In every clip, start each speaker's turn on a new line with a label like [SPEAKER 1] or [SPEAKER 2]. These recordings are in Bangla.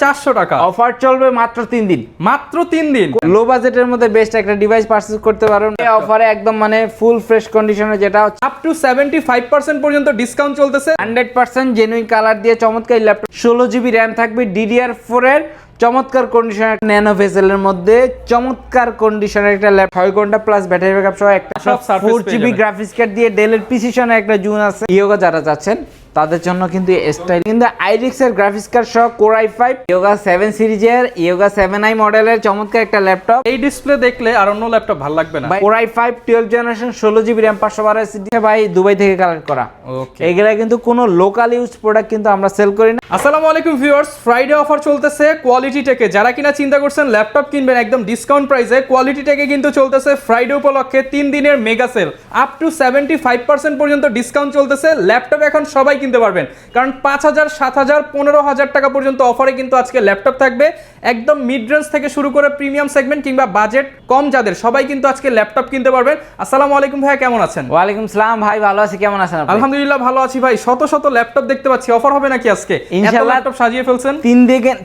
[SPEAKER 1] 400 টাকা
[SPEAKER 2] অফার চলবে মাত্র 3 দিন।
[SPEAKER 1] মাত্র 3 দিন।
[SPEAKER 2] লো বাজেটের মধ্যে বেস্ট একটা ডিভাইস পারচেজ করতে পারবেন এই অফারে একদম মানে ফুল ফ্রেশ কন্ডিশনে, যেটা হচ্ছে
[SPEAKER 1] আপ টু 75% পর্যন্ত ডিসকাউন্ট চলতেছে।
[SPEAKER 2] 100% জেনুইন কালার দিয়ে চমৎকার ল্যাপটপ, 16GB RAM থাকবে, DDR4 এর চমৎকার কন্ডিশনের ন্যানো ভেসেলের মধ্যে চমৎকার কন্ডিশনের একটা ল্যাপটপ, 6 ঘন্টা প্লাস ব্যাটারি ব্যাকআপ সহ একটা
[SPEAKER 1] সব সার্ভিস
[SPEAKER 2] 4GB গ্রাফিক্স কার্ড দিয়ে ডেলের প্রিসিশনে একটা জুন আছে। ইয়োগা যারা চাচ্ছেন তাদের জন্য কিন্তু স্টাইল কিন্তু আইরিক্স এর গ্রাফিক্স কার্ড সহ কোর i5 ইয়োগা 7 সিরিজের ইয়োগা 7i মডেলের চমৎকার একটা ল্যাপটপ।
[SPEAKER 1] এই ডিসপ্লে দেখলে আর অন্য ল্যাপটপ ভালো লাগবে না।
[SPEAKER 2] Core i5 12 generation 16GB RAM 512 SSD ভাই দুবাই থেকে কালেক্ট করা।
[SPEAKER 1] ওকে,
[SPEAKER 2] এগুলা কিন্তু কোনো লোকাল ইউজ প্রোডাক্ট কিন্তু আমরা সেল করি না।
[SPEAKER 1] আসসালামু আলাইকুম ভিউয়ার্স, ফ্রাইডে অফার চলতেছে কোয়ালিটি টেকে। যারা কিনা চিন্তা করছেন ল্যাপটপ কিনবেন একদম ডিসকাউন্ট প্রাইসে, কোয়ালিটি টেকে কিন্তু চলতেছে ফ্রাইডে উপলক্ষে 3 দিনের মেগা সেল। আপ টু 75% পর্যন্ত ডিসকাউন্ট চলতেছে। ল্যাপটপ এখন সবাই কিনতে পারবেন, কারণ 5000, 7000, 15000 টাকা পর্যন্ত অফারে কিন্তু আজকে ল্যাপটপ থাকবে। একদম মিড রেঞ্জ থেকে শুরু করে প্রিমিয়াম সেগমেন্ট কিংবা বাজেট কম যাদের, সবাই কিন্তু আজকে ল্যাপটপ কিনতে পারবেন। আসসালামু আলাইকুম ভাইয়া, কেমন আছেন?
[SPEAKER 2] ওয়ালাইকুম সালাম ভাই, ভালো আছি, কেমন আছেন আপনি?
[SPEAKER 1] আলহামদুলিল্লাহ ভালো আছি ভাই। শত শত ল্যাপটপ দেখতে পাচ্ছি, অফার হবে নাকি আজকে?
[SPEAKER 2] ইনশাআল্লাহ
[SPEAKER 1] ল্যাপটপ সাজিয়ে ফেলছেন।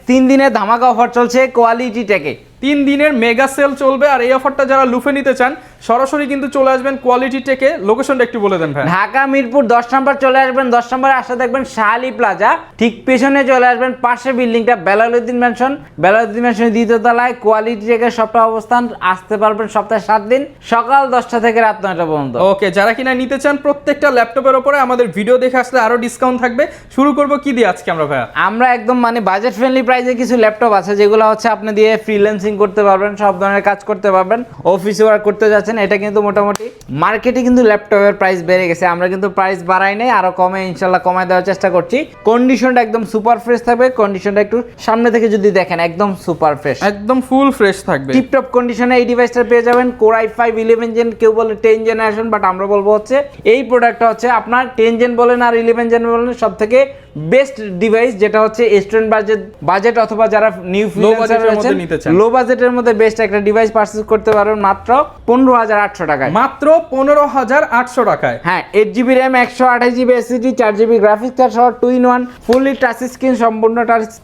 [SPEAKER 2] 3 দিনের ধামাকা অফার চলছে কোয়ালিটি টেকে।
[SPEAKER 1] 3 দিনের মেগা সেল চলবে, আর এই অফারটা যারা লুফে নিতে চান সরাসরি কিন্তু চলে আসবেন কোয়ালিটি টেকে। লোকেশনটা একটু বলে দেন ভাই।
[SPEAKER 2] ঢাকা মিরপুর 10 নম্বর চলে আসবেন, 10 নম্বরে আসলে দেখবেন শাহালি প্লাজা, ঠিক পেছনে চলে আসবেন পাশে বিল্ডিংটা বেলালউদ্দিন ম্যানশন, বেলালউদ্দিন ম্যানশনের দ্বিতীয় তলায় কোয়ালিটি টেকের সবটা অবস্থান। আসতে পারবেন সপ্তাহে 7 দিন, সকাল 10টা থেকে রাত 9টা পর্যন্ত।
[SPEAKER 1] ওকে, যারা কিনা নিতে চান প্রত্যেকটা ল্যাপটপের উপরে আমাদের ভিডিও দেখে আসলে আরো ডিসকাউন্ট থাকবে। শুরু করব কি দিয়ে আজকে আমরা ভাইয়া?
[SPEAKER 2] আমরা একদম মানে বাজেট ফ্রেন্ডলি প্রাইসে কিছু ল্যাপটপ আছে যেগুলো হচ্ছে আপনি দিয়ে ফ্রিল্যান্সিং করতে পারবেন, সব ধরনের কাজ করতে পারবেন, অফিসে ওয়ার্ক করতে যাচ্ছেন। এটা কিন্তু মোটামুটি মার্কেটে কিন্তু ল্যাপটপের প্রাইস বেড়ে গেছে, আমরা কিন্তু প্রাইস বাড়াই নাই, আরো কমে ইনশাল্লাহ কমায় দেওয়ার চেষ্টা করছি। কন্ডিশনটা একদম সুপার ফ্রেশ থাকবে। কন্ডিশনটা একটু সামনে থেকে যদি দেখেন একদম সুপার ফ্রেশ,
[SPEAKER 1] একদম ফুল ফ্রেশ থাকবে।
[SPEAKER 2] টিপটপ কন্ডিশনে এই ডিভাইসটা পেয়ে যাবেন। কোর i5 11 জেন, কেউ বলে 10 জেনারেশন, বাট আমরা বলবো হচ্ছে এই প্রোডাক্টটা হচ্ছে আপনার 10 জেন বলেন আর 11 জেন বলেন সব থেকে বেস্ট ডিভাইস, যেটা হচ্ছে স্টুডেন্ট বাজেট অথবা যারা নিউ ফ্রিল্যান্সার আছেন লো বাজেটের মধ্যে বেস্ট একটা ডিভাইস পারচেজ করতে পারবেন মাত্র 15800 টাকায়।
[SPEAKER 1] মাত্র 15800 টাকায়।
[SPEAKER 2] হ্যাঁ, 8GB RAM, 128GB SSD, 4GB graphics card সহ 2-in-1 ফুললি টাচ স্ক্রিন, সম্পূর্ণ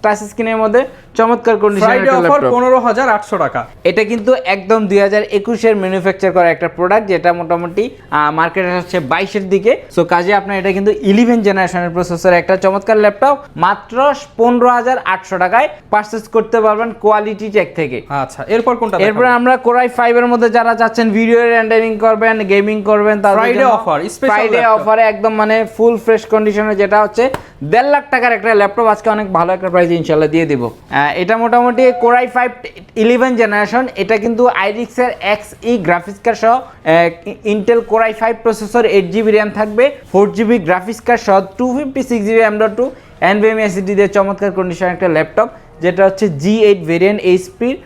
[SPEAKER 2] টাচ স্ক্রিনের মধ্যে চমৎকার কন্ডিশনের একটা
[SPEAKER 1] অফার
[SPEAKER 2] ল্যাপটপ।
[SPEAKER 1] 15800 টাকা।
[SPEAKER 2] এটা কিন্তু একদম 2021 এর ম্যানুফ্যাকচার করা একটা প্রোডাক্ট, যেটা মোটামুটি মার্কেটে হচ্ছে 22 এর দিকে। সো কাজে আপনার এটা কিন্তু 11 জেনারেশনের প্রসেসর একটা চমৎকার ল্যাপটপ মাত্র 15800 টাকায় পারচেজ করতে পারবেন কোয়ালিটি টেক থেকে।
[SPEAKER 1] আচ্ছা, এরপর কোনটা?
[SPEAKER 2] এরপর আমরা কোর i5 এর মধ্যে যারা চাচ্ছেন ভিডিও রেন্ডারিং করবেন, গেমিং করবেন, তার
[SPEAKER 1] ফ্রাইডে অফার,
[SPEAKER 2] ফ্রাইডে অফারে একদম মানে ফুল ফ্রেশ কন্ডিশনে, যেটা হচ্ছে 1.5 লাখ টাকার একটা ল্যাপটপ আজকে অনেক ভালো একটা প্রাইস ইনশাআল্লাহ দিয়ে দিব। এটা মোটামুটি কোর i5 11 জেনারেশন, এটা কিন্তু আইরিক্স এর Xe গ্রাফিক্স কার্ড সহ Intel core i5 processor, 8GB RAM থাকবে, 4GB গ্রাফিক্স কার্ড সহ 256GB M.2 NVMe SSD দিয়ে চমৎকার কন্ডিশন একটা ল্যাপটপ, যেটা হচ্ছে G8 ভেরিয়েন্ট এইচপির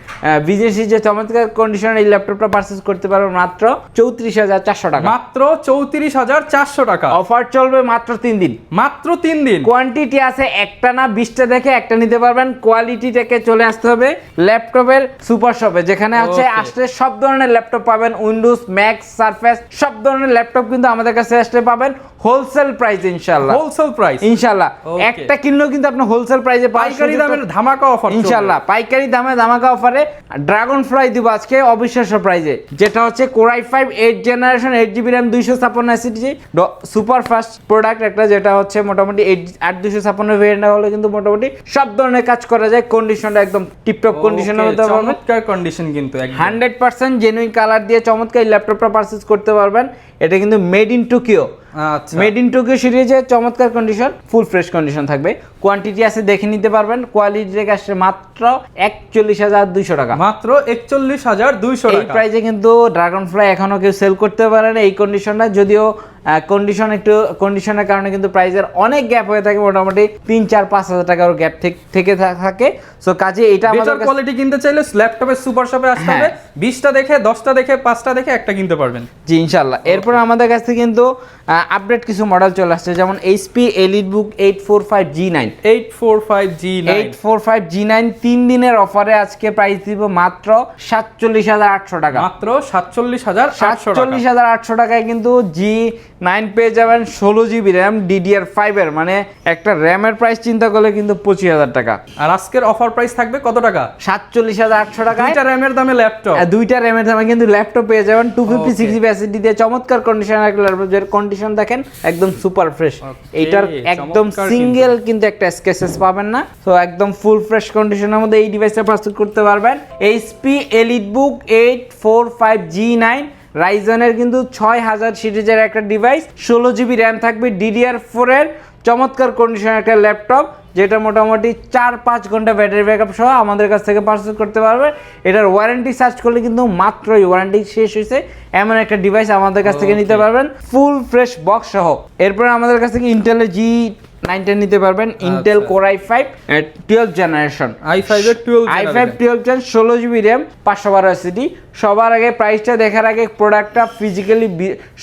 [SPEAKER 2] বিজনেস যে চমৎকার কন্ডিশনের এই ল্যাপটপটা পারচেজ করতে পারবেন মাত্র 34400 টাকা।
[SPEAKER 1] মাত্র 34400 টাকা।
[SPEAKER 2] অফার চলবে মাত্র 3 দিন।
[SPEAKER 1] মাত্র 3 দিন।
[SPEAKER 2] কোয়ান্টিটি আছে একটা না 20টা, দেখে একটা নিতে পারবেন। কোয়ালিটি থেকে চলে আসতে হবে ল্যাপটপের সুপার শপে, যেখানে হচ্ছে আসলে সব ধরনের ল্যাপটপ পাবেন, উইন্ডোজ, ম্যাক, সারফেস সব ধরনের ল্যাপটপ কিন্তু আমাদের কাছে আসলে পাবেন হোলসেল প্রাইস ইনশাআল্লাহ।
[SPEAKER 1] হোলসেল প্রাইস
[SPEAKER 2] ইনশাআল্লাহ, একটা কিনলেও কিন্তু আপনি হোলসেল প্রাইসে পাবেন।
[SPEAKER 1] পাইকারি দামের ধামাকা অফার
[SPEAKER 2] ইনশাআল্লাহ, পাইকারি দামে ধামাকা অফারে ড্রাগন ফ্লাই দিব আজকে অবিশ্বাস্য প্রাইসে, যেটা হচ্ছে core i5 8 generation, 8GB RAM, 256 SSD super fast product একটা, যেটা হচ্ছে মোটামুটি 8256 ভেরিয়েন্ট হলে কিন্তু মোটামুটি সব ধরনের কাজ করা যায়। কন্ডিশনটা একদম টিপটপ কন্ডিশনের মধ্যে পাবেন।
[SPEAKER 1] চমৎকার কন্ডিশন কিন্তু
[SPEAKER 2] 100% জেনুইন কালার দিয়ে চমৎকার এই ল্যাপটপটা পারচেজ করতে পারবেন। এটা কিন্তু মেড ইন টোকিও।
[SPEAKER 1] আচ্ছা,
[SPEAKER 2] মেড ইন টোকিও সিরিজে চমৎকার কন্ডিশন, ফুল ফ্রেশ কন্ডিশন থাকবে। কোয়ান্টিটি আছে দেখে নিতে পারবেন। কোয়ালিটি থেকে আসছে মাত্র 41200 টাকা।
[SPEAKER 1] মাত্র 41200 টাকা।
[SPEAKER 2] এই প্রাইসে কিন্তু ড্রাগন ফ্লাই এখনো কেউ সেল করতে পারে না এই কন্ডিশনটা, যদিও কন্ডিশনের কারণে কিন্তু প্রাইসের অনেক গ্যাপ হয়ে থাকে, মোটামুটি 3-4-5 হাজার টাকার গ্যাপ থেকে থাকে। সো কাজে এটা আমাদের
[SPEAKER 1] কোয়ালিটি কিনতে চাইলে ল্যাপটপের সুপার শপে আসতে হবে। 20টা দেখে, 10টা দেখে, 5টা দেখে একটা কিনতে পারবেন।
[SPEAKER 2] জি ইনশাআল্লাহ। এরপর আমাদের কাছে কিন্তু আপডেট কিছু মডেল চলে আসছে, যেমন HP EliteBook 845G9।
[SPEAKER 1] 845G9
[SPEAKER 2] 3 দিনের অফারে আজকে প্রাইস দিব মাত্র 47800 টাকা।
[SPEAKER 1] মাত্র 47800 টাকা।
[SPEAKER 2] 47800 টাকায় কিন্তু 9 পেয়ে যাবেন 16GB র্যাম DDR5 এর, মানে একটা র্যামের প্রাইস চিন্তা করলে কিন্তু 25,000 টাকা।
[SPEAKER 1] আর আজকের অফার প্রাইস থাকবে কত টাকা?
[SPEAKER 2] 47,800 টাকায়
[SPEAKER 1] দুইটা র্যামের দামে ল্যাপটপ,
[SPEAKER 2] দুইটা র্যামের দামে কিন্তু ল্যাপটপ পেয়ে যাবেন 256GB
[SPEAKER 1] Okay.
[SPEAKER 2] SSD দিয়ে চমৎকার কন্ডিশন, একটা ল্যাপটপের কন্ডিশন দেখেন একদম সুপার ফ্রেশ।
[SPEAKER 1] Okay,
[SPEAKER 2] এইটার একদম
[SPEAKER 1] চমৎকার
[SPEAKER 2] সিঙ্গেল কিন্তু একটা স্কেচেস পাবেন না, তো একদম ফুল ফ্রেশ কন্ডিশনের মধ্যে এই ডিভাইসটা পারচেজ করতে পারবেন। HP EliteBook 845G9 রাইজনের কিন্তু 6000 সিরিজের একটা ডিভাইস, 16GB র্যাম থাকবে, DDR4 এর চমৎকার কন্ডিশনের একটা ল্যাপটপ, যেটা মোটামুটি 4-5 ঘন্টা ব্যাটারি ব্যাকআপ সহ আমাদের কাছ থেকে পারচেজ করতে পারবে। এটার ওয়ারেন্টি সার্চ করলে কিন্তু মাত্রই ওয়ারেন্টি শেষ হয়েছে এমন একটা ডিভাইস আমাদের কাছ থেকে নিতে পারবেন ফুল ফ্রেশ বক্স সহ। এরপরে আমাদের কাছ থেকে ইন্টেলের G9 নিতে পারবেন, Intel core i5 12 generation,
[SPEAKER 1] i5 এর 12
[SPEAKER 2] জেন 16GB র্যাম 512 SSD। সবার আগে প্রাইসটা দেখার আগে প্রোডাক্টটা ফিজিক্যালি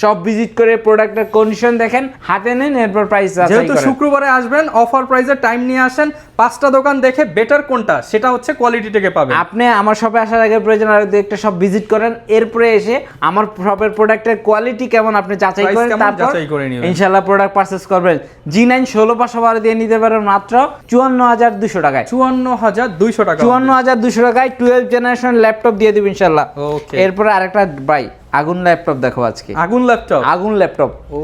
[SPEAKER 2] সব ভিজিট করে প্রোডাক্টের কন্ডিশন দেখেন, হাতে নেন, এরপর প্রাইস যাচাই
[SPEAKER 1] যেহেতু
[SPEAKER 2] করেন।
[SPEAKER 1] শুক্রবারে আসবেন, অফার প্রাইসের টাইম নিয়ে আসেন, 5টা দোকান দেখে বেটার কোনটা সেটা হচ্ছে কোয়ালিটি থেকে পাবেন।
[SPEAKER 2] আপনি আমার শপে আসার আগে প্রয়োজন আর একটা শপ ভিজিট করেন, এরপরে এসে আমার শপের প্রোডাক্টের কোয়ালিটি কেমন আপনি যাচাই
[SPEAKER 1] Price
[SPEAKER 2] করেন,
[SPEAKER 1] কেমন
[SPEAKER 2] তারপর
[SPEAKER 1] যাচাই করে নিবেন।
[SPEAKER 2] ইনশাআল্লাহ প্রোডাক্ট পারচেজ করবেন। G9 16/12 দিয়ে নিতে পারেন মাত্র 54,200 টাকায়,
[SPEAKER 1] 54,200 টাকা।
[SPEAKER 2] 54,200 টাকায় 12 জেনারেশন ল্যাপটপ দিয়ে দিব ইনশাআল্লাহ।
[SPEAKER 1] Okay.
[SPEAKER 2] এরপরে আরেকটা ভাই আগুন ল্যাপটপ দেখো আজকে,
[SPEAKER 1] আগুন ল্যাপটপ।
[SPEAKER 2] আগুন ল্যাপটপ।
[SPEAKER 1] ও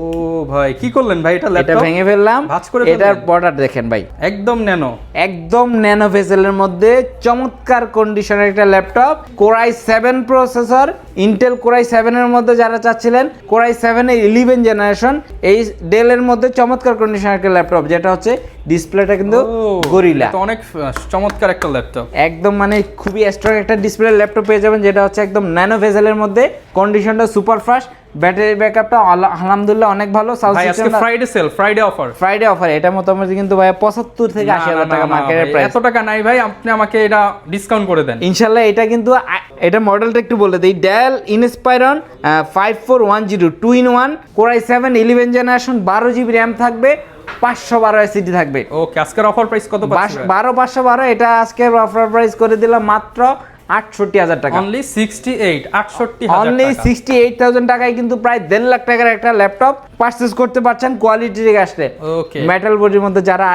[SPEAKER 1] ভাই কি করলেন ভাই, এটা
[SPEAKER 2] এটা
[SPEAKER 1] ল্যাপটপ
[SPEAKER 2] ভেঙে ফেললাম,
[SPEAKER 1] ভাঁজ করে
[SPEAKER 2] এটার
[SPEAKER 1] ফেললেন?
[SPEAKER 2] বর্ডার দেখেন ভাই,
[SPEAKER 1] একদম ন্যানো,
[SPEAKER 2] একদম ন্যানো ভেসেলের মধ্যে চমৎকার কন্ডিশনের একটা laptop, core i7 processor, Intel core i7 এর মধ্যে যারা চাচ্ছিলেন কোর i7 এর 11 জেনারেশন, এই ডেলের মধ্যে চমৎকার কন্ডিশনের একটা ল্যাপটপ, যেটা হচ্ছে ডিসপ্লেটা কিন্তু গরিলা,
[SPEAKER 1] তো অনেক চমৎকার একটা ল্যাপটপ,
[SPEAKER 2] একদম মানে খুবই স্ট্রং একটা ডিসপ্লে ল্যাপটপ পেয়ে যাবেন, যেটা হচ্ছে একদম ন্যানো ভেসেলের মধ্যে, কন্ডিশনটা সুপার ফাস্ট, ব্যাটারি ব্যাকআপটা আলহামদুলিল্লাহ অনেক ভালো।
[SPEAKER 1] ভাই আজকে Friday sale, Friday offer,
[SPEAKER 2] Friday offer, এটা মোটামুটি কিন্তু ভাই 75 থেকে 80,000 টাকা মার্কেটের প্রাইস।
[SPEAKER 1] এত টাকা নাই ভাই, আপনি আমাকে এটা ডিসকাউন্ট করে দেন
[SPEAKER 2] ইনশাআল্লাহ। এটা কিন্তু এটা মডেলটা একটু বলে দেই, Dell Inspiron 5410 2-in-1 core i7 11 generation, 12GB RAM থাকবে, 512 SSD থাকবে।
[SPEAKER 1] ওকে, আজকের অফার প্রাইস কত পাচ্ছি?
[SPEAKER 2] 512, এটা আজকে অফার প্রাইস করে দিলাম মাত্র 68,000 টাকা,
[SPEAKER 1] অনলি 68,000
[SPEAKER 2] অনলি 68,000 টাকায় কিন্তু প্রায় 1.5 লাখ টাকার একটা ল্যাপটপ পারচেজ করতে পারছেন কোয়ালিটি থেকে আসলে।
[SPEAKER 1] ওকে,
[SPEAKER 2] মেটাল বডির মধ্যে যারা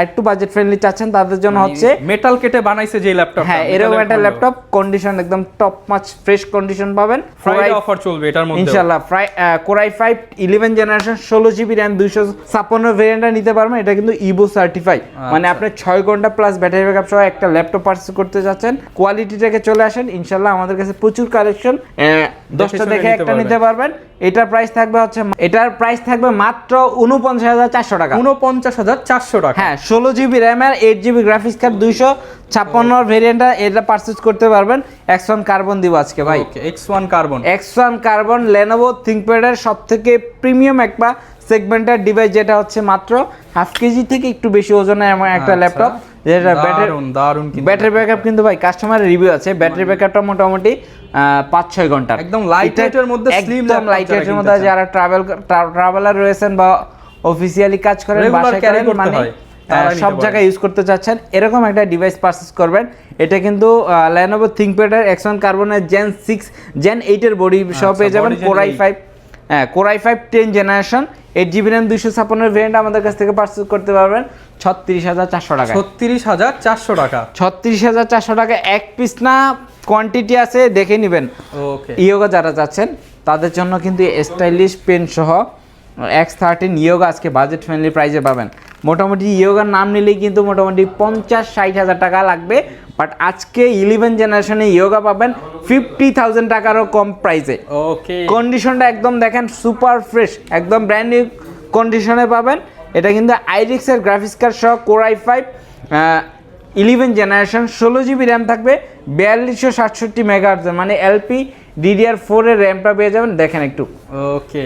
[SPEAKER 2] একটু বাজেট ফ্রেন্ডলি চাচ্ছেন তাদের জন্য হচ্ছে
[SPEAKER 1] মেটাল কেটে বানাইছে যে ল্যাপটপ,
[SPEAKER 2] হ্যাঁ এরকম একটা ল্যাপটপ, কন্ডিশন একদম টপ মাচ ফ্রেশ কন্ডিশন পাবেন।
[SPEAKER 1] ফ্রাইডে অফার চলবে এটার মধ্যে
[SPEAKER 2] ইনশাআল্লাহ। Core i5 11 generation 16GB RAM 256 ভেরিয়েন্টটা নিতে পারবেন, এটা কিন্তু ইবো সার্টিফাই, মানে আপনি 6 ঘন্টা প্লাস ব্যাটারি ব্যাকআপ সহ একটা ল্যাপটপ পারচেজ করতে যাচ্ছেন, কোয়ালিটিটাকে চলে আসেন ইনশাআল্লাহ, আমাদের কাছে প্রচুর কালেকশন, 10টা দেখে একটা নিতে পারবেন। এটার প্রাইস থাকবে মাত্র 49,400 টাকা,
[SPEAKER 1] 49,400 টাকা।
[SPEAKER 2] হ্যাঁ 16GB র্যাম আর 8GB গ্রাফিক্স কার্ড 256 ভেরিয়েন্টটা, এটা পারচেজ করতে পারবেন। X1 কার্বন দিব আজকে ভাই,
[SPEAKER 1] ওকে, X1 carbon,
[SPEAKER 2] X1 carbon Lenovo ThinkPad এর সবথেকে প্রিমিয়াম একটা সেগমেন্টের ডিভাইস, যেটা হচ্ছে মাত্র 1/2 কেজি থেকে একটু বেশি ওজনের এমন একটা ল্যাপটপ, যেটা
[SPEAKER 1] দারুন কিন্তু
[SPEAKER 2] ব্যাটারি ব্যাকআপ কিন্তু ভাই কাস্টমারের রিভিউ আছে, ব্যাটারি ব্যাকআপটা মোটামুটি 5-6 ঘন্টা,
[SPEAKER 1] একদম লাইট ওয়েটের মধ্যে, স্লিম
[SPEAKER 2] একদম লাইট ওয়েটের মধ্যে, যারা ট্রাভেলার রয়েছেন বা অফিসিয়ালি কাজ করেন, বাসায় করেন, মানে সব জায়গায় ইউজ করতে চাচ্ছেন, এরকম একটা ডিভাইস পারচেজ করবেন। এটা কিন্তু Lenovo ThinkPad এর X1 কার্বনের Gen 8 এর বডি সহ পেয়ে যাবেন, core i5 10 generation 8GB RAM 256 variant আমাদের কাছ থেকে পারচেজ করতে পারবেন 36,400 টাকা,
[SPEAKER 1] 36,400 টাকা,
[SPEAKER 2] 36,400 টাকা। এক পিস না, কোয়ান্টিটি আছে দেখে নেবেন।
[SPEAKER 1] ওকে,
[SPEAKER 2] ইয়োগা যারা চাচ্ছেন তাদের জন্য কিন্তু স্টাইলিশ পেন সহ X13 ইয়োগা আজকে বাজেট ফ্রেন্ডলি প্রাইসে পাবেন। মোটামুটি ইয়োগার নাম নিলেই কিন্তু মোটামুটি 50-60,000 টাকা লাগবে, বাট আজকে 11 জেনারেশনে ইয়োগা পাবেন 50,000 টাকারও কম প্রাইসে।
[SPEAKER 1] ওকে,
[SPEAKER 2] কন্ডিশনটা একদম দেখেন সুপার ফ্রেশ, একদম ব্র্যান্ড নিউ কন্ডিশনে পাবেন। এটা কিন্তু আইরিক্স এর গ্রাফিক্স কার্ড সহ core i5 11 generation 16GB RAM থাকবে, 4267 মেগাহার্টজ, মানে এলপি DDR4 এর র্যামটা পেয়ে যাবেন, দেখেন একটু।
[SPEAKER 1] ওকে,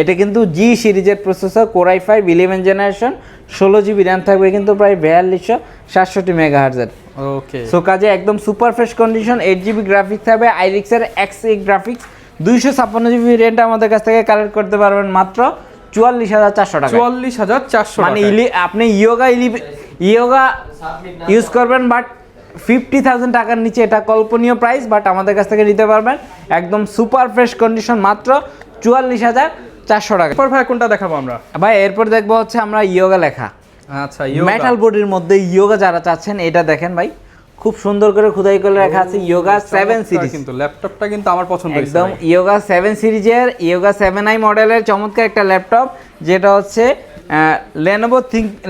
[SPEAKER 2] এটা কিন্তু জি সিরিজের processor, core i5 11 generation 16GB RAM থাকবে কিন্তু প্রায় 4267 মেগাহার্টজের।
[SPEAKER 1] ওকে,
[SPEAKER 2] সো কাজে একদম super fresh condition, 8GB graphics থাকবে, আইরিক্স এর XA গ্রাফিক্স 256GB র্যামটা আমাদের কাছ থেকে কালেক্ট করতে পারবেন মাত্র 44,400 টাকা,
[SPEAKER 1] 44,400
[SPEAKER 2] মানে
[SPEAKER 1] টাকা।
[SPEAKER 2] আপনি ইয়োগা ইউজ করবেন, বাট 50,000 টাকার নিচে এটা কল্পনীয় প্রাইস, বাট আমাদের কাছ থেকে নিতে পারবেন একদম সুপার ফ্রেশ কন্ডিশন মাত্র 44,400 400 টাকা।
[SPEAKER 1] এরপর ভাই কোনটা দেখাবো আমরা?
[SPEAKER 2] ভাই এরপর দেখবো হচ্ছে আমরা ইয়োগা লেখা,
[SPEAKER 1] আচ্ছা
[SPEAKER 2] মেটাল বডির মধ্যে ইয়োগা যারা চাচ্ছেন, এটা দেখেন ভাই খুব সুন্দর করে খোদাই করে লেখা আছে ইয়োগা 7 সিরিজ।
[SPEAKER 1] কিন্তু ল্যাপটপটা কিন্তু আমার পছন্দ হয়েছে
[SPEAKER 2] একদম ইয়োগা 7 সিরিজের ইয়োগা 7i মডেলের চমৎকার একটা ল্যাপটপ, যেটা হচ্ছে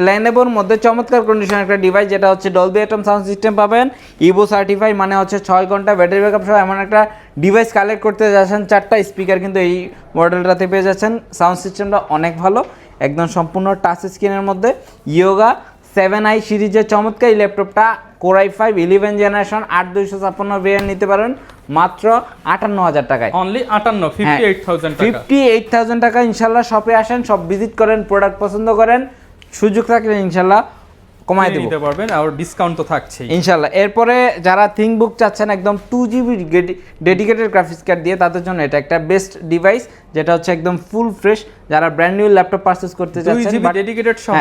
[SPEAKER 2] লেনোভোর মধ্যে চমৎকার কন্ডিশন একটা ডিভাইস, যেটা হচ্ছে ডলবি অ্যাটম সাউন্ড সিস্টেম পাবেন, ইভো সার্টিফাই, মানে হচ্ছে 6 ঘন্টা ব্যাটারি ব্যাকআপ সহ এমন একটা ডিভাইস কালেক্ট করতে যাচ্ছেন। 4টা স্পিকার কিন্তু এই মডেলটাতে পেয়ে যাচ্ছেন। সাউন্ড সিস্টেমটা অনেক ভালো, একদম সম্পূর্ণ টাচ স্ক্রিনের মধ্যে ইয়োগা 7i সিরিজের চমৎকার এই ল্যাপটপটা Core i5 11 জেনারেশন 8256 ভেরিয়েন্ট নিতে পারেন মাত্র 58,000 টাকায়।
[SPEAKER 1] অনলি 58,000 টাকা।
[SPEAKER 2] 58,000 টাকা। ইনশাল্লাহ শপে আসেন, সব ভিজিট করেন, প্রোডাক্ট পছন্দ করেন, সুযোগ থাকলে ইনশাল্লাহ কমাই দেব,
[SPEAKER 1] নিতে পারবেন, আর ডিসকাউন্ট তো থাকছেই
[SPEAKER 2] ইনশাল্লাহ। এরপরে যারা থিংকবুক চাচ্ছেন একদম 2GB ডেডিকেটেড গ্রাফিক্স কার্ড দিয়ে, তাদের জন্য এটা একটা বেস্ট ডিভাইস, যেটা হচ্ছে একদম ফুল ফ্রেশ। যারা ব্র্যান্ড নিউ ল্যাপটপ পারচেজ করতে চাচ্ছেন
[SPEAKER 1] 2GB ডেডিকেটেড সহ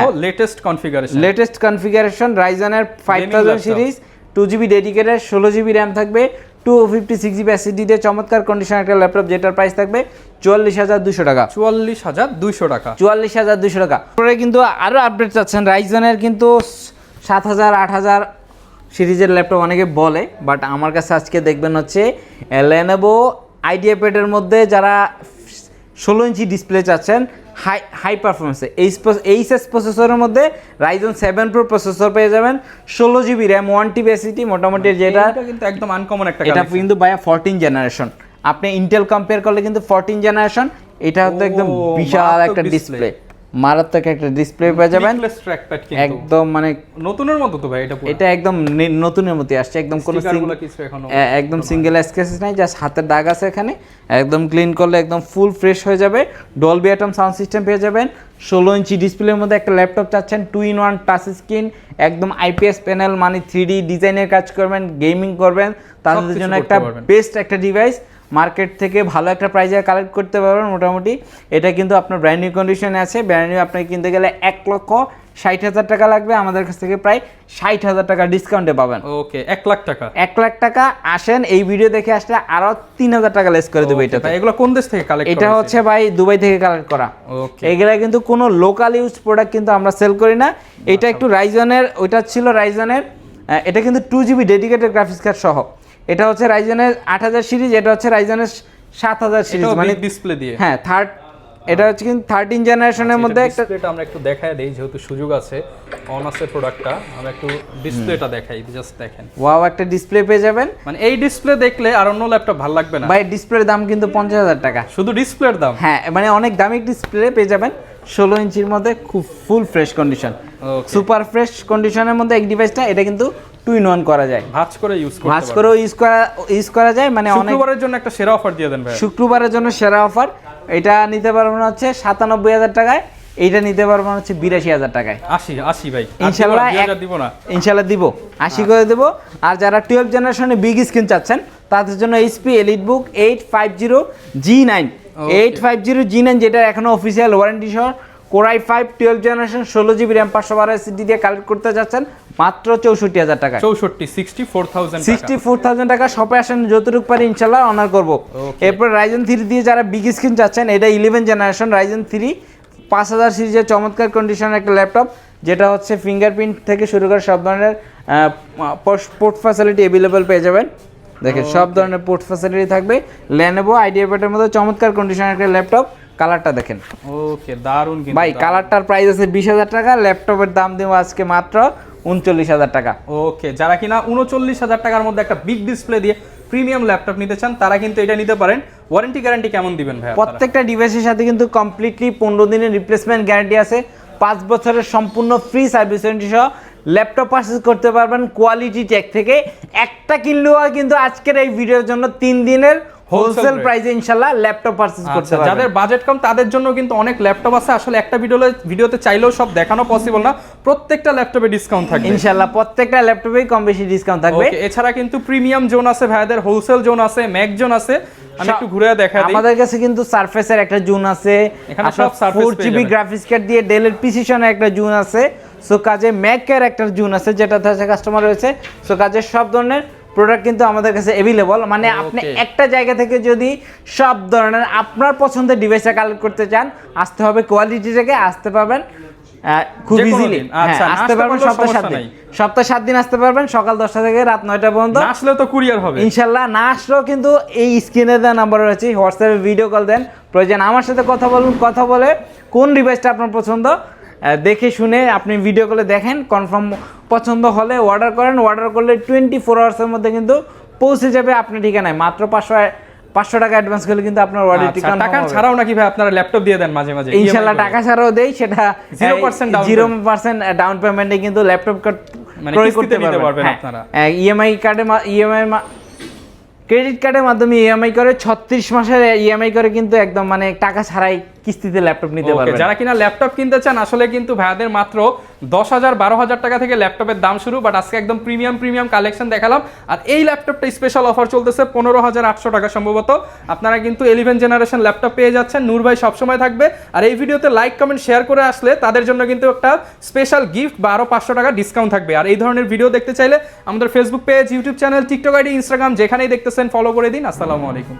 [SPEAKER 1] লেটেস্ট কনফিগারেশন রাইজেনের 5000 series, 2GB dedicated, 16GB RAM থাকবে, 256GB এসএসডি দিয়ে চমৎকার কন্ডিশন একটা ল্যাপটপ, যেটার প্রাইস থাকবে 44,200 টাকা। 44,200 টাকা।
[SPEAKER 2] 44,200 টাকা। পরে কিন্তু আরো আপডেট চাচ্ছেন রাইজনের কিন্তু 7000 8000 সিরিজের ল্যাপটপ অনেকে বলে, বাট আমার কাছে আজকে দেখবেন হচ্ছে Lenovo IdeaPad-এর মধ্যে যারা 16 ইঞ্চি ডিসপ্লে চাচ্ছেন হাই পারফরমেন্সে এইচএস প্রসেসরের মধ্যে Ryzen 7 Pro প্রসেসর পেয়ে যাবেন, 16GB র্যাম, 1TB এসএসডি, মোটামুটি যেটা
[SPEAKER 1] কিন্তু একদম আনকমন একটা
[SPEAKER 2] এটা কিন্তু ভাইয়া 14 জেনারেশন। আপনি ইন্টেল কম্পেয়ার করলে কিন্তু 14 জেনারেশন, এটা হচ্ছে একদম বিশাল একটা ডিসপ্লে, মারাত্মক একটা ডিসপ্লে পেয়ে যাবেন একদম, মানে
[SPEAKER 1] নতুনের মতো তো ভাই এটা পুরো।
[SPEAKER 2] এটা একদম নতুনের মতো আসছে, একদম কোনো একদম সিঙ্গেল স্ক্র্যাচেস নাই, জাস্ট হাতের দাগ আছে এখানে, একদম ক্লিন করলে একদম ফুল ফ্রেশ হয়ে যাবে। ডলবি অ্যাটম সাউন্ড সিস্টেম পেয়ে যাবেন, 16 ইঞ্চি ডিসপ্লের মধ্যে একটা ল্যাপটপ চাচ্ছেন, 2-in-1 টাচ স্ক্রিন, একদম IPS প্যানেল, মানে 3D ডিজাইনের কাজ করবেন, গেমিং করবেন, তাদের জন্য একটা বেস্ট একটা ডিভাইস। মার্কেট থেকে ভালো একটা প্রাইজে কালেক্ট করতে পারবেন মোটামুটি। এটা কিন্তু আপনার ব্র্যান্ড নিউ কন্ডিশনে আছে, ব্র্যান্ড নিউ আপনাকে কিনতে গেলে 1,60,000 টাকা লাগবে, আমাদের কাছ থেকে প্রায় 60,000 টাকা ডিসকাউন্টে পাবেন।
[SPEAKER 1] ওকে, 1,00,000 টাকা।
[SPEAKER 2] 1,00,000 টাকা। আসেন, এই ভিডিও দেখে আসলে আরো 3,000 টাকা লেস করে দেবো। এটা
[SPEAKER 1] এগুলো কোন দেশ থেকে কালেক্ট করা?
[SPEAKER 2] এটা হচ্ছে ভাই দুবাই থেকে কালেক্ট করা।
[SPEAKER 1] ওকে,
[SPEAKER 2] এগুলা কিন্তু কোনো লোকাল ইউজ প্রোডাক্ট কিন্তু আমরা সেল করি না। এটা একটু রাইজনের, ওইটা ছিল রাইজনের, এটা কিন্তু 2GB ডেডিকেটেড গ্রাফিক্স কার্ড সহ। এটা হচ্ছে রাইজনের 8000 সিরিজ, এটা হচ্ছে রাইজনের 7000 সিরিজ, মানে
[SPEAKER 1] ডিসপ্লে দিয়ে।
[SPEAKER 2] হ্যাঁ, এটা হচ্ছে কিন্তু 13 জেনারেশনের মধ্যে একটা।
[SPEAKER 1] ডিসপ্লেটা আমরা একটু দেখায় দেই, যেহেতু সুযোগ আছে, অন আছে প্রোডাক্টটা, আমরা একটু ডিসপ্লেটা দেখাই, জাস্ট দেখেন।
[SPEAKER 2] ওয়াও, একটা ডিসপ্লে পেয়ে যাবেন।
[SPEAKER 1] মানে এই ডিসপ্লে দেখলে আর অন্য ল্যাপটপ ভালো লাগবে না
[SPEAKER 2] ভাই। ডিসপ্লের দাম কিন্তু 50,000 টাকা,
[SPEAKER 1] শুধু ডিসপ্লের দাম।
[SPEAKER 2] হ্যাঁ, মানে অনেক দামি ডিসপ্লে পেয়ে যাবেন 16 ইঞ্চির মধ্যে, খুব full fresh condition, super fresh কন্ডিশনের মধ্যে এই ডিভাইসটা। এটা কিন্তু 2-in-1 করা যায়,
[SPEAKER 1] ভাঁজ করে ইউজ করতে
[SPEAKER 2] ভাঁজ করেও ইউজ করা যায়, মানে অনেক।
[SPEAKER 1] শুক্রবারের জন্য একটা সেরা অফার দিয়ে দেন ভাই।
[SPEAKER 2] শুক্রবারের জন্য সেরা অফার, এটা নিতে পারবেন হচ্ছে 97,000 টাকায়, এইটা নিতে পারবেন হচ্ছে 82,000 টাকায়।
[SPEAKER 1] 80 ভাই,
[SPEAKER 2] ইনশাআল্লাহ
[SPEAKER 1] দিব না,
[SPEAKER 2] ইনশাআল্লাহ দিব, 80 করে দেব। আর যারা 12 জেনারেশনে বিগ স্ক্রিন চাচ্ছেন, তাদের জন্য HP EliteBook 850G9, 850G9, যেটা এখনো অফিসিয়াল ওয়ারেন্টি সহ Core i5 12 generation, 16GB RAM, 512 SSD দিয়ে কালেক্ট করতে যাচ্ছেন মাত্র 64,000 টাকা।
[SPEAKER 1] 64,000
[SPEAKER 2] টাকা। শপে আসেন, যতটুকু পারি ইনশাআল্লাহ অনার করব। এরপর Ryzen 3 দিয়ে যারা বিগ স্ক্রিন চাচ্ছেন, এটা 11 জেনারেশন Ryzen 3 5000 সিরিজের চমৎকার কন্ডিশনের একটা ল্যাপটপ, যেটা হচ্ছে ফিঙ্গারপ্রিন্ট থেকে শুরু করে সব ধরনের পোর্ট ফ্যাসিলিটি अवेलेबल পেয়ে যাবেন। দেখেন, সব ধরনের পোর্ট ফ্যাসিলিটি থাকবে। Lenovo IdeaPad-এর মধ্যে চমৎকার কন্ডিশনের একটা ল্যাপটপ। কালারটা দেখেন,
[SPEAKER 1] ওকে, দারুন কিন্তু
[SPEAKER 2] ভাই। কালারটার প্রাইস আছে 20,000 টাকা, ল্যাপটপের দাম দেব আজকে মাত্র 39,000 টাকা।
[SPEAKER 1] ওকে, যারা কিনা 39,000 টাকার মধ্যে একটা বিগ ডিসপ্লে দিয়ে প্রিমিয়াম ল্যাপটপ নিতে চান, তারা কিন্তু এটা নিতে পারেন। ওয়ারেন্টি গ্যারান্টি কেমন দিবেন ভাই?
[SPEAKER 2] প্রত্যেকটা ডিভাইসের সাথে কিন্তু কমপ্লিটলি 15 দিনের রিপ্লেসমেন্ট গ্যারান্টি আছে, 5 বছরের সম্পূর্ণ ফ্রি সার্ভিস ওয়ারেন্টি সহ ল্যাপটপ পারচেজ করতে পারবেন কোয়ালিটি টেক থেকে। একটা কিনলেও কিন্তু আজকের এই ভিডিওর জন্য 3 দিনের হোলসেল প্রাইসে ইনশাআল্লাহ ল্যাপটপ পারচেজ করতে পারবেন।
[SPEAKER 1] যাদের বাজেট কম তাদের জন্য কিন্তু অনেক ল্যাপটপ আছে, আসলে একটা ভিডিওতে চাইলেও সব দেখানো পসিবল না। প্রত্যেকটা ল্যাপটপে ডিসকাউন্ট থাকবে
[SPEAKER 2] ইনশাআল্লাহ, প্রত্যেকটা ল্যাপটপেই কম বেশি ডিসকাউন্ট থাকবে।
[SPEAKER 1] এছাড়া কিন্তু প্রিমিয়াম জোন আছে ভাইদের, হোলসেল জোন আছে, ম্যাক জোন আছে। আমি একটু ঘুরে দেখাই দিই।
[SPEAKER 2] আমাদের কাছে কিন্তু সারফেসের একটা জোন আছে,
[SPEAKER 1] এখানে সব সারফেস
[SPEAKER 2] 4GB গ্রাফিক্স কার্ড দিয়ে ডেলের প্রিসিশনের একটা জোন আছে, সো কাজে ম্যাকের একটা জোন আছে, যেটাতে আছে কাস্টমার রয়েছে। সো কাজে সব ধরনের প্রোডাক্ট কিন্তু আমাদের কাছে অ্যাভেলেবল। মানে আপনি একটা জায়গা থেকে যদি সব ধরনের আপনার পছন্দের ডিভাইসটা কালেক্ট করতে চান, আসতে হবে কোয়ালিটি থেকে, আসতে পারবেন খুব ইজিলি।
[SPEAKER 1] আচ্ছা,
[SPEAKER 2] আসতে পারবেন সপ্তাহে 7 দিন আসতে পারবেন, সকাল 10টা থেকে রাত 9টা পর্যন্ত।
[SPEAKER 1] না আসলেও তো কুরিয়ার হবে
[SPEAKER 2] ইনশাল্লাহ। না আসলেও কিন্তু এই স্ক্রিনে দেওয়া নাম্বার রয়েছে, হোয়াটসঅ্যাপে ভিডিও কল দেন, প্রয়োজন আমার সাথে কথা বলুন, কথা বলে কোন ডিভাইসটা আপনার পছন্দ দেখে শুনে আপনি ভিডিও কলে দেখেন, কনফার্ম পছন্দ হলে অর্ডার করেন। অর্ডার করলে 24 আওয়ার্সের মধ্যে কিন্তু পৌঁছে যাবে আপনার ঠিকানায়। মাত্র 500 টাকা অ্যাডভান্স করলে কিন্তু আপনার অর্ডার ঠিকানা।
[SPEAKER 1] টাকা ছাড়াও নাকি ভাই আপনারা ল্যাপটপ দিয়ে দেন মাঝে মাঝে?
[SPEAKER 2] ইনশাআল্লাহ টাকা ছাড়াও দেই, সেটা 0% ডাউন পেমেন্টে কিন্তু ল্যাপটপ ক্রয় করতে পারবেন
[SPEAKER 1] আপনারা।
[SPEAKER 2] ইএমআই ক্রেডিট কার্ডের মাধ্যমে ইএমআই করে 36 মাসের ইএমআই করে কিন্তু একদম মানে টাকা ছাড়াই কিস্তিতে ল্যাপটপ নিতে পারবেন।
[SPEAKER 1] যারা কিনা ল্যাপটপ কিনতে চান, আসলে কিন্তু ভাইয়াদের মাত্র 10,000 12,000 টাকা থেকে ল্যাপটপের দাম শুরু, বাট আজকে একদম প্রিমিয়াম কালেকশন দেখালাম। আর এই ল্যাপটপটা স্পেশাল অফার চলতেছে 15,800 টাকা সম্ভবত। আপনারা কিন্তু 11 জেনারেশন ল্যাপটপ পেয়ে যাচ্ছেন। নূর ভাই সবসময় থাকবে। আর এই ভিডিওতে লাইক কমেন্ট শেয়ার করে আসলে তাদের জন্য কিন্তু একটা স্পেশাল গিফট বা আরো 500 টাকা ডিসকাউন্ট থাকবে। আর এই ধরনের ভিডিও দেখতে চাইলে আমাদের Facebook page, YouTube channel, TikTok ID, Instagram যেখানেই দেখতেছেন ফলো করে দিন। আসসালামু আলাইকুম।